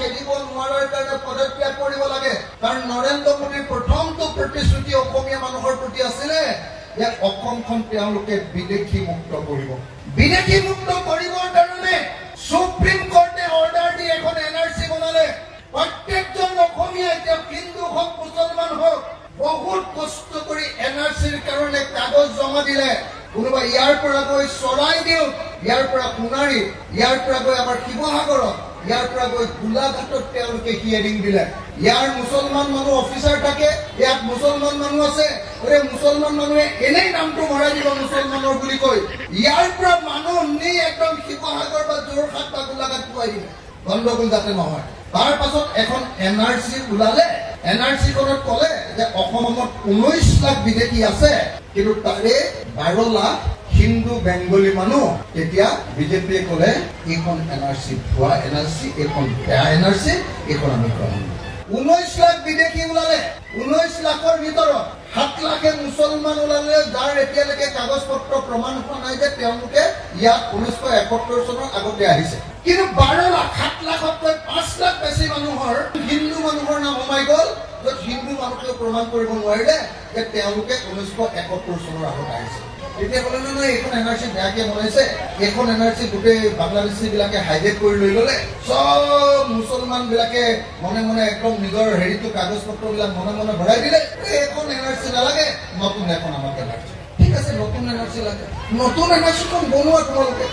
খেলিব নোৱাৰাৰ কাৰণে পদত্যাগ কৰিব লাগে কাৰণ নৰেন্দ্ৰ মোদীৰ প্ৰথমটো প্ৰতিশ্ৰুতি অসমীয়া মানুহৰ প্ৰতি আছিলে যে অসমখন তেওঁলোকে বিদেশী মুক্ত কৰিব বিদেশী মুক্ত কৰিবৰ কাৰণে সুপ্ৰিম কোৰ্টে অৰ্ডাৰ দি এখন এনআৰসি বনালে প্ৰত্যেকজন অসমীয়া এতিয়া হিন্দু হওক মুছলমান হওক বহুত কষ্ট কৰি এনআৰসিৰ কাৰণে কাগজ জমা দিলে কোনোবা ইয়াৰ পৰা গৈ চৰাইদেউ ইয়াৰ পৰা সোণাৰী ইয়াৰ পৰা গৈ আমাৰ শিৱসাগৰত ইয়াৰ পৰা গৈ গোলাঘাটত তেওঁলোকে হিয়াৰিং দিলে ইয়াৰ মুছলমান মানুহ অফিচাৰ থাকে ইয়াত মুছলমান মানুহ আছে ওৰে মুছলমান মানুহে এনেই নামটো ভৰাই দিব মুছলমানৰ বুলি কৈ ইয়াৰ পৰা মানুহ নি একদম শিৱসাগৰ বা যোৰহাট বা গোলাঘাট পোৱাই দিলে গণ্ডগোল যাতে নহয় তাৰ পাছত এখন এনআৰসি ওলালে এনআৰসি খনত ক'লে যে অসমত 19 লাখ বিদেশী আছে কিন্তু তাৰে 12 লাখ হিন্দু বেংগলী মানুহ এতিয়া বিজেপিয়ে ক'লে এইখন এনআৰসি ভুৱা এনআৰসি এইখন বেয়া এনআৰসি এইখন আমি গ্ৰহণ 19 লাখ বিদেশী ওলালে 19 লাখৰ ভিতৰত 7 লাখে মুছলমান ওলালে যাৰ এতিয়ালৈকে কাগজ পত্ৰ প্ৰমাণ হোৱা নাই যে তেওঁলোকে ইয়াত 1971 চনৰ আগতে আহিছে কিন্তু 12 লাখ 7 লাখতকৈ 5 লাখ বেছি মানুহৰ হিন্দু মানুহৰ নাম সোমাই গ'ল য'ত হিন্দু মানুহকে প্ৰমাণ কৰিব নোৱাৰিলে যে তেওঁলোকে 1971 চনৰ আগত আহিছে এতিয়া ক'লে নহয় এইখন এনআৰসি বেয়াকে বনাইছে এইখন এনআৰসি গোটেই বাংলাদেশী বিলাকে হাইজেক কৰি লৈ ল'লে সব মুছলমান বিলাকে মনে মনে একদম নিজৰ হেৰিটো কাগজ পত্ৰ বিলাক মনে মনে ভৰাই দিলে এইখন এনআৰসি নালাগে নতুন এখন আমাক এনআৰসি ঠিক আছে নতুন এনআৰসি লাগে নতুন এনআৰসিখন বনোৱা তোমালোকে